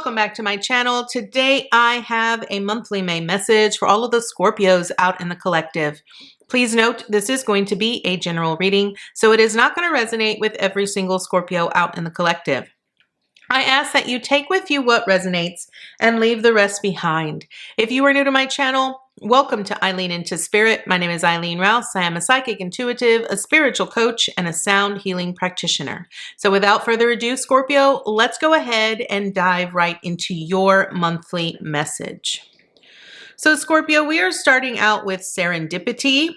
welcome back to my channel. Today I have a monthly May message for all of the Scorpios out in the collective. Please note this is going to be a general reading, so it is not going to resonate with every single Scorpio out in the collective. I ask that you take with you what resonates and leave the rest behind. If you are new to my channel, welcome to Eileen Into Spirit. My name is Eileen Rouse. I am a psychic intuitive, a spiritual coach, and a sound healing practitioner. So without further ado, Scorpio, let's go ahead and dive right into your monthly message. So Scorpio, we are starting out with serendipity,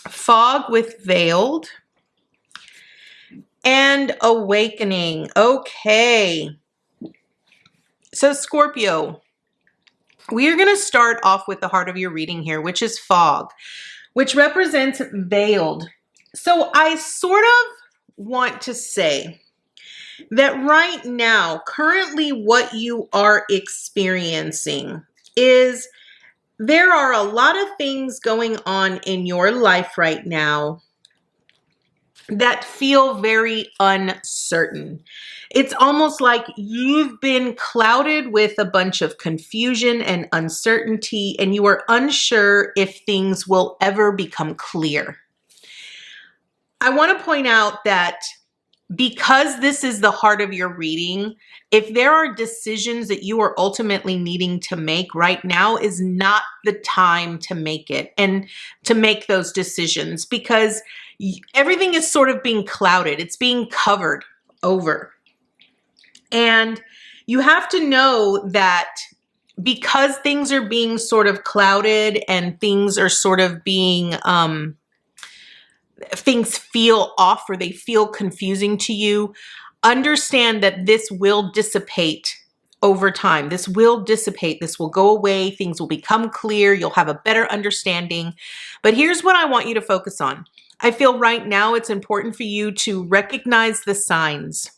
fog with veiled, and awakening. Okay. So Scorpio, we are going to start off with the heart of your reading here, which is fog, which represents veiled. So I sort of want to say that right now, currently what you are experiencing is there are a lot of things going on in your life right now that feel very uncertain. It's almost like you've been clouded with a bunch of confusion and uncertainty, and you are unsure if things will ever become clear. I want to point out that because this is the heart of your reading, if there are decisions that you are ultimately needing to make right now is not the time to make it and to make those decisions, because everything is sort of being clouded. It's being covered over. And you have to know that because things are being sort of clouded and things are sort of being, things feel off or they feel confusing to you, understand that this will dissipate over time. This will dissipate. This will go away. Things will become clear. You'll have a better understanding. But here's what I want you to focus on. I feel right now it's important for you to recognize the signs,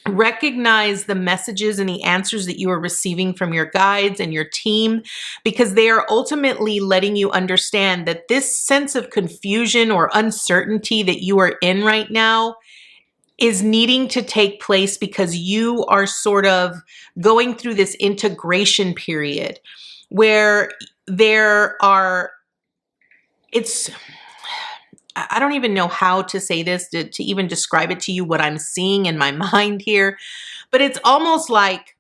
recognize the messages and the answers that you are receiving from your guides and your team, because they are ultimately letting you understand that this sense of confusion or uncertainty that you are in right now is needing to take place because you are sort of going through this integration period where I don't even know how to say this to even describe it to you, what I'm seeing in my mind here, but it's almost like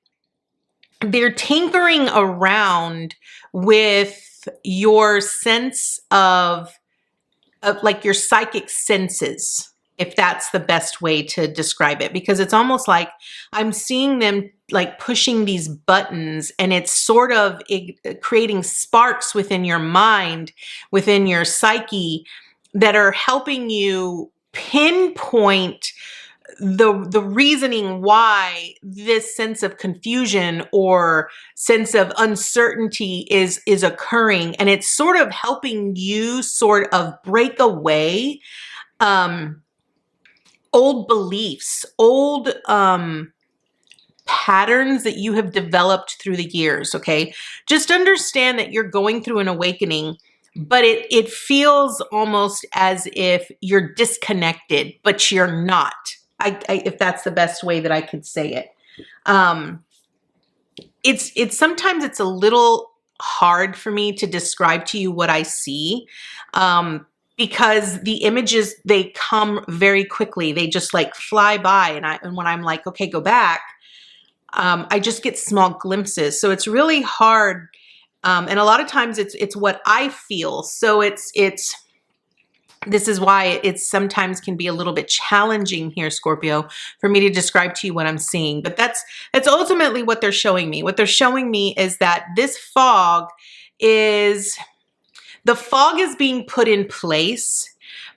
they're tinkering around with your sense of like your psychic senses, if that's the best way to describe it, because it's almost like I'm seeing them like pushing these buttons, and it's sort of creating sparks within your mind, within your psyche, that are helping you pinpoint the reasoning why this sense of confusion or sense of uncertainty is occurring. And it's sort of helping you sort of break away old beliefs, old patterns that you have developed through the years, okay? Just understand that you're going through an awakening, but it feels almost as if you're disconnected, but you're not. If that's the best way that I could say it. It's sometimes it's a little hard for me to describe to you what I see, because the images, they come very quickly. They just like fly by, and when I'm like, okay, go back, I just get small glimpses. So it's really hard. And a lot of times it's what I feel. So this is why it sometimes can be a little bit challenging here, Scorpio, for me to describe to you what I'm seeing. But that's ultimately what they're showing me. What they're showing me is that this fog is being put in place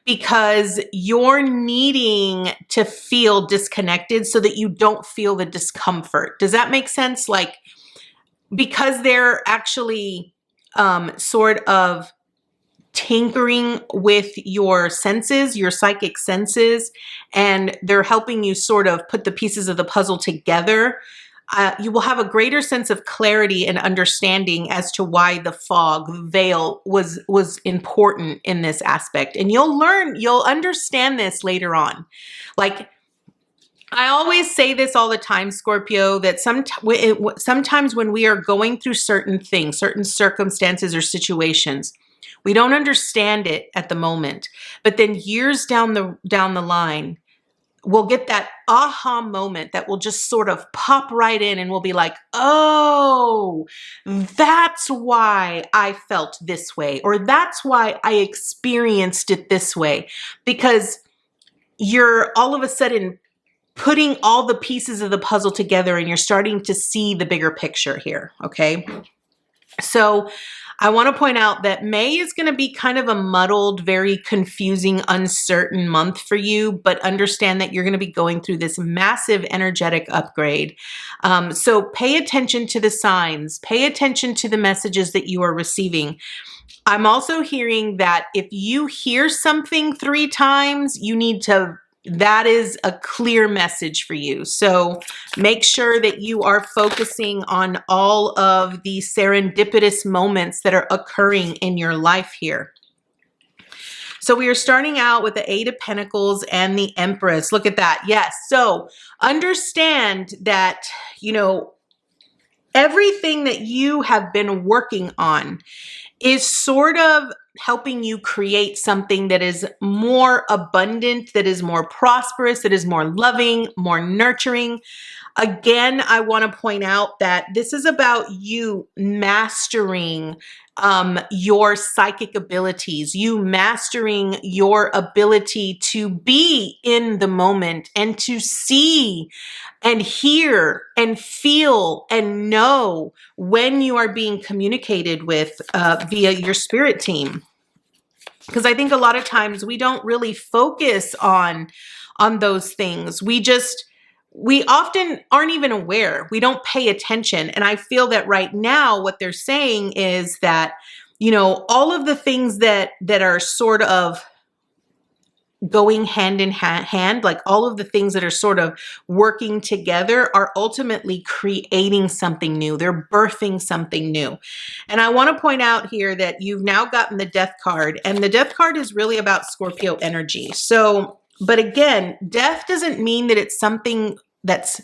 because you're needing to feel disconnected so that you don't feel the discomfort. Does that make sense? Like, because they're actually sort of tinkering with your senses, your psychic senses, and they're helping you sort of put the pieces of the puzzle together, you will have a greater sense of clarity and understanding as to why the fog, the veil was important in this aspect. And you'll understand this later on. Like, I always say this all the time, Scorpio, that sometimes when we are going through certain things, certain circumstances or situations, we don't understand it at the moment. But then years down the line, we'll get that aha moment that will just sort of pop right in and we'll be like, oh, that's why I felt this way, or that's why I experienced it this way. Because you're all of a sudden putting all the pieces of the puzzle together and you're starting to see the bigger picture here, okay? So I want to point out that May is going to be kind of a muddled, very confusing, uncertain month for you, but understand that you're going to be going through this massive energetic upgrade. So pay attention to the signs, pay attention to the messages that you are receiving. I'm also hearing that if you hear something 3 times, that is a clear message for you. So make sure that you are focusing on all of the serendipitous moments that are occurring in your life here. So we are starting out with the 8 of Pentacles and the Empress. Look at that. Yes. So understand that, everything that you have been working on is sort of helping you create something that is more abundant, that is more prosperous, that is more loving, more nurturing. Again, I want to point out that this is about you mastering your psychic abilities, you mastering your ability to be in the moment and to see and hear and feel and know when you are being communicated with via your spirit team. Because I think a lot of times we don't really focus on those things. We often aren't even aware. We don't pay attention. And I feel that right now what they're saying is that, all of the things that are sort of going hand in hand, like all of the things that are sort of working together are ultimately creating something new. They're birthing something new. And I want to point out here that you've now gotten the Death card, and the Death card is really about Scorpio energy. So, but again, death doesn't mean that it's something that's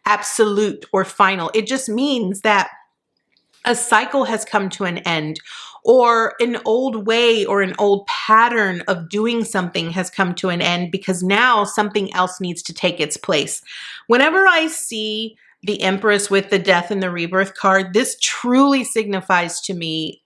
absolute or final. It just means that a cycle has come to an end, or an old way or an old pattern of doing something has come to an end, because now something else needs to take its place. Whenever I see the Empress with the Death and the Rebirth card, this truly signifies to me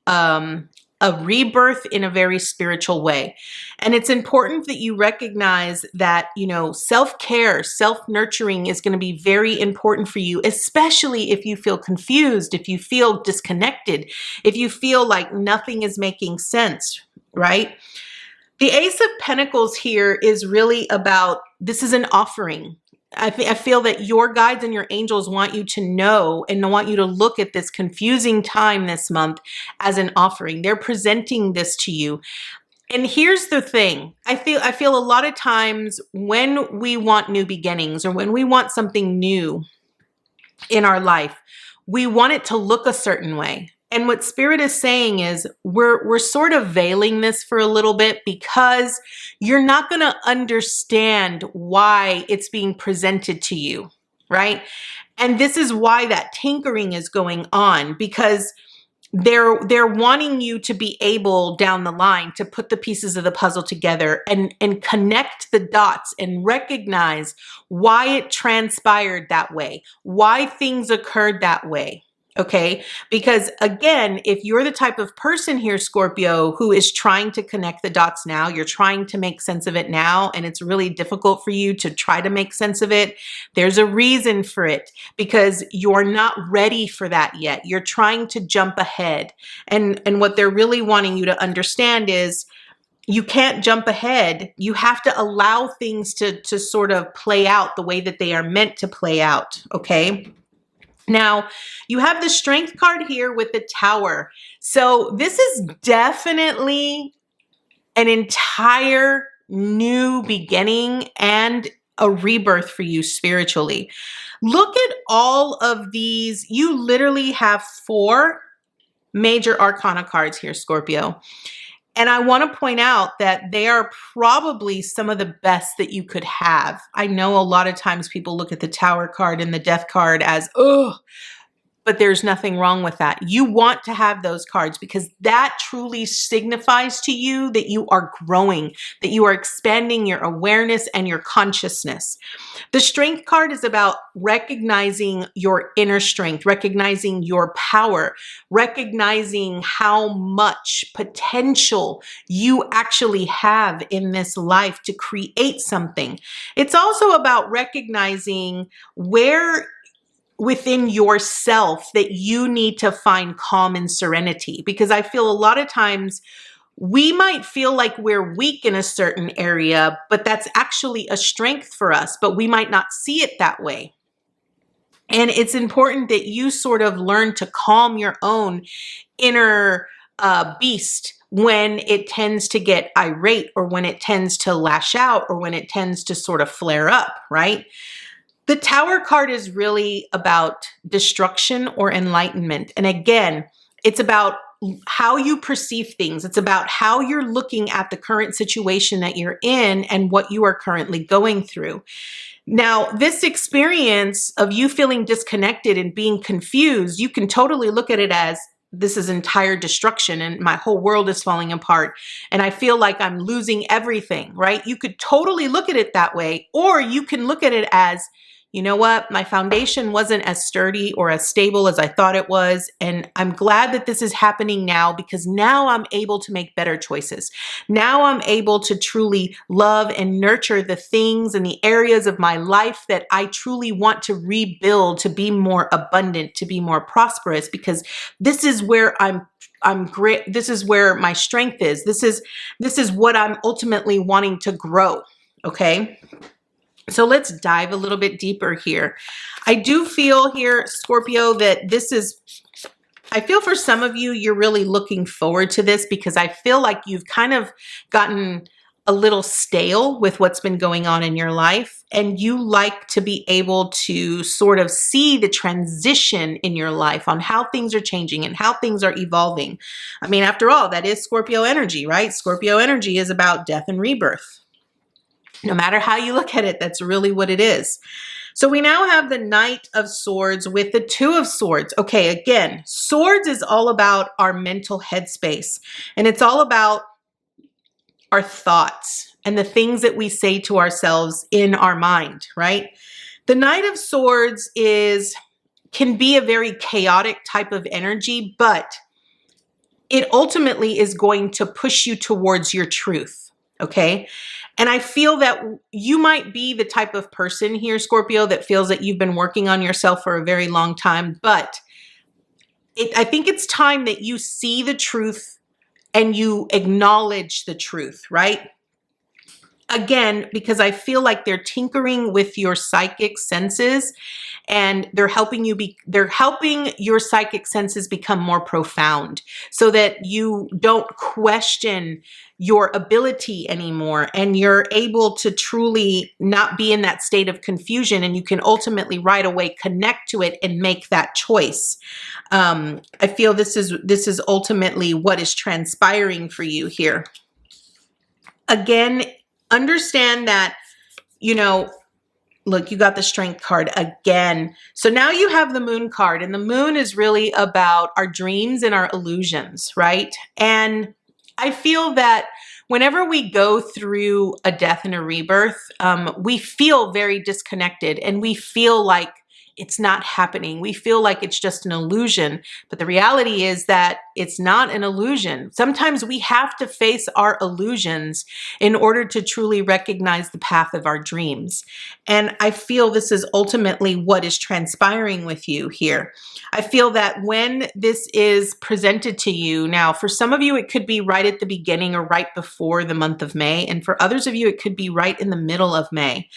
a rebirth in a very spiritual way. And it's important that you recognize that, self-care, self-nurturing is going to be very important for you, especially if you feel confused, if you feel disconnected, if you feel like nothing is making sense, right? The Ace of Pentacles here is really about, this is an offering. I feel that your guides and your angels want you to know and want you to look at this confusing time this month as an offering. They're presenting this to you. And here's the thing. I feel a lot of times when we want new beginnings, or when we want something new in our life, we want it to look a certain way. And what Spirit is saying is we're sort of veiling this for a little bit, because you're not going to understand why it's being presented to you, right? And this is why that tinkering is going on, because they're wanting you to be able down the line to put the pieces of the puzzle together and connect the dots and recognize why it transpired that way, why things occurred that way. Okay, because again, if you're the type of person here, Scorpio, who is trying to connect the dots now, you're trying to make sense of it now, and it's really difficult for you to try to make sense of it, there's a reason for it, because you're not ready for that yet. You're trying to jump ahead. And what they're really wanting you to understand is you can't jump ahead. You have to allow things to sort of play out the way that they are meant to play out, okay? Now, you have the Strength card here with the Tower. So this is definitely an entire new beginning and a rebirth for you spiritually. Look at all of these. You literally have 4 major arcana cards here, Scorpio. And I want to point out that they are probably some of the best that you could have. I know a lot of times people look at the Tower card and the Death card as, oh, but there's nothing wrong with that. You want to have those cards because that truly signifies to you that you are growing, that you are expanding your awareness and your consciousness. The Strength card is about recognizing your inner strength, recognizing your power, recognizing how much potential you actually have in this life to create something. It's also about recognizing where within yourself that you need to find calm and serenity, because I feel a lot of times we might feel like we're weak in a certain area, but that's actually a strength for us, but we might not see it that way. And it's important that you sort of learn to calm your own inner beast when it tends to get irate, or when it tends to lash out, or when it tends to sort of flare up, right? The Tower card is really about destruction or enlightenment. And again, it's about how you perceive things. It's about how you're looking at the current situation that you're in and what you are currently going through. Now, this experience of you feeling disconnected and being confused, you can totally look at it as, this is entire destruction and my whole world is falling apart and I feel like I'm losing everything, right? You could totally look at it that way, or you can look at it as, you know what? My foundation wasn't as sturdy or as stable as I thought it was. And I'm glad that this is happening now, because now I'm able to make better choices. Now I'm able to truly love and nurture the things and the areas of my life that I truly want to rebuild, to be more abundant, to be more prosperous, because this is where I'm great. This is where my strength is. This is what I'm ultimately wanting to grow. Okay. So let's dive a little bit deeper here. I do feel here, Scorpio, that I feel for some of you, you're really looking forward to this, because I feel like you've kind of gotten a little stale with what's been going on in your life, and you like to be able to sort of see the transition in your life on how things are changing and how things are evolving. I mean, after all, that is Scorpio energy, right? Scorpio energy is about death and rebirth. No matter how you look at it, that's really what it is. So we now have the Knight of Swords with the Two of Swords. Okay, again, swords is all about our mental headspace, and it's all about our thoughts and the things that we say to ourselves in our mind, right? The Knight of Swords can be a very chaotic type of energy, but it ultimately is going to push you towards your truth, okay? And I feel that you might be the type of person here, Scorpio, that feels that you've been working on yourself for a very long time, but I think it's time that you see the truth and you acknowledge the truth, right? Again, because I feel like they're tinkering with your psychic senses, and they're helping your psychic senses become more profound, so that you don't question your ability anymore, and you're able to truly not be in that state of confusion, and you can ultimately right away connect to it and make that choice. I feel this is ultimately what is transpiring for you here. Again, understand that, look, you got the Strength card again. So now you have the Moon card, and the Moon is really about our dreams and our illusions, right? And I feel that whenever we go through a death and a rebirth, we feel very disconnected, and we feel like it's not happening. We feel like it's just an illusion, but the reality is that it's not an illusion. Sometimes we have to face our illusions in order to truly recognize the path of our dreams. And I feel this is ultimately what is transpiring with you here. I feel that when this is presented to you, now for some of you, it could be right at the beginning or right before the month of May. And for others of you, it could be right in the middle of May.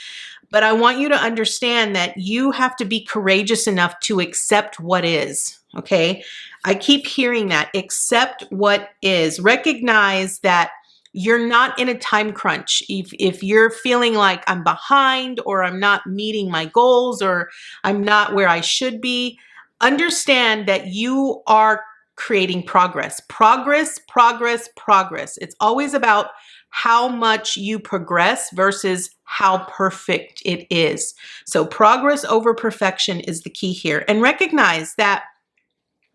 But I want you to understand that you have to be courageous enough to accept what is, okay? I keep hearing that. Accept what is. Recognize that you're not in a time crunch. If you're feeling like I'm behind, or I'm not meeting my goals, or I'm not where I should be, understand that you are creating progress. Progress, progress, progress. It's always about how much you progress versus how perfect it is. So progress over perfection is the key here. And recognize that,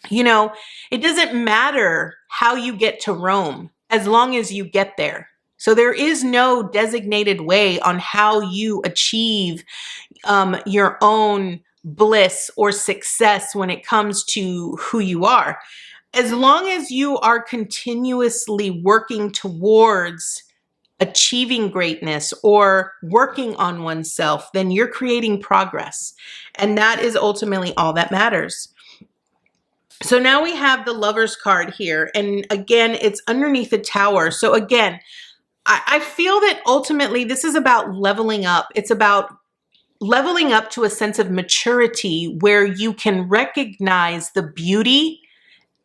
you know, it doesn't matter how you get to Rome as long as you get there. So there is no designated way on how you achieve your own bliss or success when it comes to who you are. As long as you are continuously working towards achieving greatness or working on oneself, then you're creating progress. And that is ultimately all that matters. So now we have the Lover's card here. And again, it's underneath the Tower. So again, I feel that ultimately this is about leveling up. It's about leveling up to a sense of maturity where you can recognize the beauty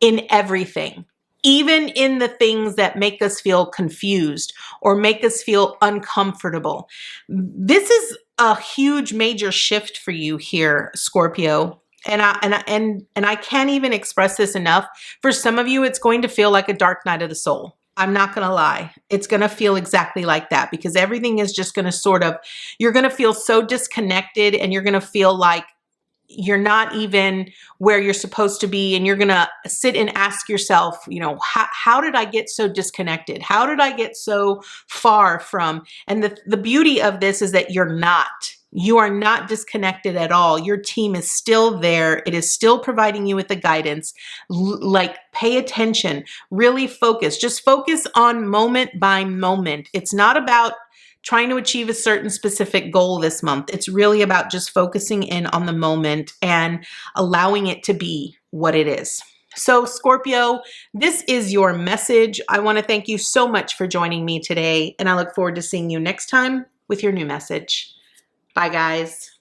in everything, even in the things that make us feel confused or make us feel uncomfortable. This is a huge major shift for you here, Scorpio. And I can't even express this enough. For some of you, it's going to feel like a dark night of the soul. I'm not going to lie. It's going to feel exactly like that because everything is just going to you're going to feel so disconnected and you're going to feel like you're not even where you're supposed to be. And you're going to sit and ask yourself, you know, how did I get so disconnected? How did I get so far from? And the beauty of this is that you are not disconnected at all. Your team is still there. It is still providing you with the guidance. Like, pay attention, really focus. Just focus on moment by moment. It's not about trying to achieve a certain specific goal this month. It's really about just focusing in on the moment and allowing it to be what it is. So Scorpio, this is your message. I want to thank you so much for joining me today, and I look forward to seeing you next time with your new message. Bye, guys.